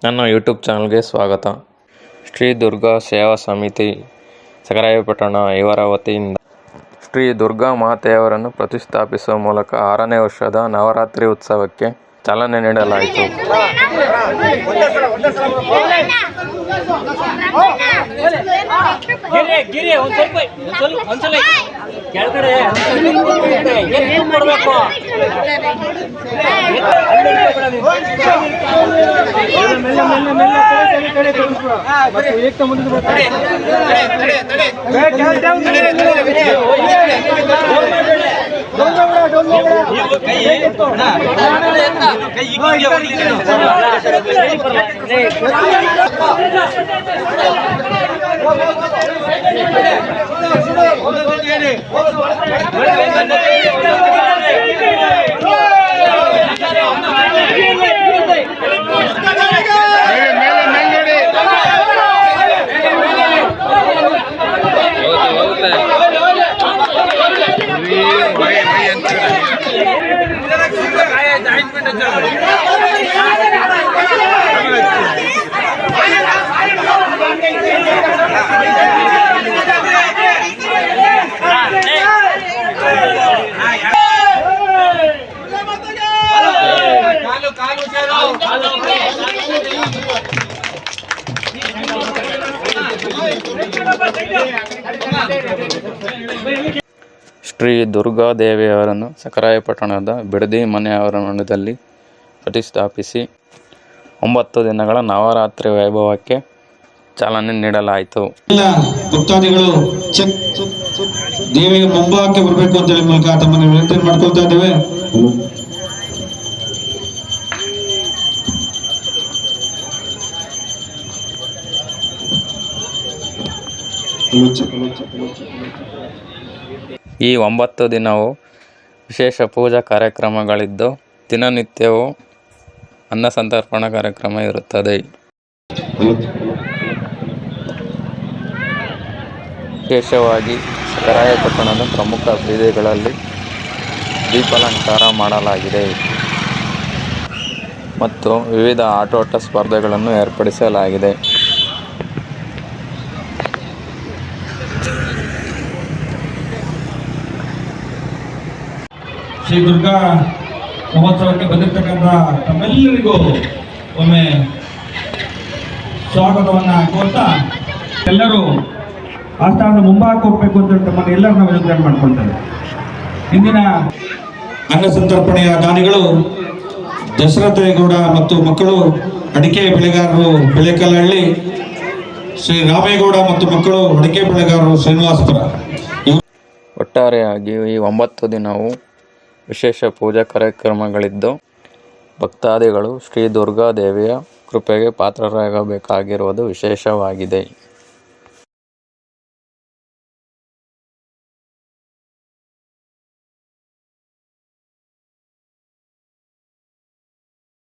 ನನ್ನ ಯೂಟ್ಯೂಬ್ ಚಾನಲ್ಗೆ ಸ್ವಾಗತ. ಶ್ರೀ ದುರ್ಗಾ ಸೇವಾ ಸಮಿತಿ ಸಖರಾಯಪಟ್ಟಣ ಇವರ ವತಿಯಿಂದ ಶ್ರೀ ದುರ್ಗಾ ಮಾತೆಯವರನ್ನು ಪ್ರತಿಷ್ಠಾಪಿಸುವ ಮೂಲಕ 6ನೇ ವರ್ಷದ ನವರಾತ್ರಿ ಉತ್ಸವಕ್ಕೆ ಚಾಲನೆ ನೀಡಲಾಯಿತು. ಶ್ರೀ ದುರ್ಗಾದೇವಿಯವರನ್ನು ಸಖರಾಯಪಟ್ಟಣದ ಬಿಡದಿ ಮನೆ ಆವರಣದಲ್ಲಿ ಪ್ರತಿಷ್ಠಾಪಿಸಿ 9 ದಿನಗಳ ನವರಾತ್ರಿ ವೈಭವಕ್ಕೆ ಚಾಲನೆ ನೀಡಲಾಯಿತು. ಎಲ್ಲ ಭಕ್ತಾದಿಗಳು ದೇವಿಗೆ ಮುಂಭಾಗಕ್ಕೆ ಬರಬೇಕು ಅಂತ ಹೇಳಿ ಮೂಲಕ ತಮ್ಮನ್ನು ವಿನಂತಿ ಮಾಡ್ಕೊಳ್ತಾ ಇದ್ದೇವೆ. ಈ 9 ದಿನವೂ ವಿಶೇಷ ಪೂಜಾ ಕಾರ್ಯಕ್ರಮಗಳಿದ್ದು ದಿನನಿತ್ಯವೂ ಅನ್ನ ಸಂತರ್ಪಣಾ ಕಾರ್ಯಕ್ರಮ ಇರುತ್ತದೆ. ವಿಶೇಷವಾಗಿ ಸಖರಾಯಪಟ್ಟಣದ ಪ್ರಮುಖ ಬೀದಿಗಳಲ್ಲಿ ದೀಪಾಲಂಕಾರ ಮಾಡಲಾಗಿದೆ ಮತ್ತು ವಿವಿಧ ಆಟೋಟ ಸ್ಪರ್ಧೆಗಳನ್ನು ಏರ್ಪಡಿಸಲಾಗಿದೆ. ಶ್ರೀ ದುರ್ಗಾ ಮಹೋತ್ಸವಕ್ಕೆ ಬಂದಿರತಕ್ಕಂಥ ತಮ್ಮೆಲ್ಲರಿಗೂ ಒಮ್ಮೆ ಸ್ವಾಗತವನ್ನ ಕೋರ್ತಾ ಎಲ್ಲರೂ ಆಸ್ಥಾನದ ಮುಂಭಾಗಕ್ಕೆ ಹೋಗ್ಬೇಕು ಅಂತ ತಮ್ಮನ್ನು ಎಲ್ಲರೂ ನಾವು ಯೋಚನೆ ಮಾಡ್ಕೊಳ್ತೇವೆ. ಇಂದಿನ ಅನ್ನ ಸಂತರ್ಪಣೆಯ ದಾನಿಗಳು ದಶರಥೇಗೌಡ ಮತ್ತು ಮಕ್ಕಳು, ಅಡಿಕೆ ಬೆಳೆಗಾರರು ಬೆಳೆಕಲ್ಲಹಳ್ಳಿ, ಶ್ರೀ ರಾಮೇಗೌಡ ಮತ್ತು ಮಕ್ಕಳು ಅಡಿಕೆ ಬೆಳೆಗಾರರು ಶ್ರೀನಿವಾಸಪುರ. ಒಟ್ಟಾರೆಯಾಗಿ ಈ 9 ದಿನವೂ ವಿಶೇಷ ಪೂಜಾ ಕಾರ್ಯಕ್ರಮಗಳಿದ್ದು ಭಕ್ತಾದಿಗಳು ಶ್ರೀ ದುರ್ಗಾದೇವಿಯ ಕೃಪೆಗೆ ಪಾತ್ರರಾಗಬೇಕಾಗಿರುವುದು ವಿಶೇಷವಾಗಿದೆ.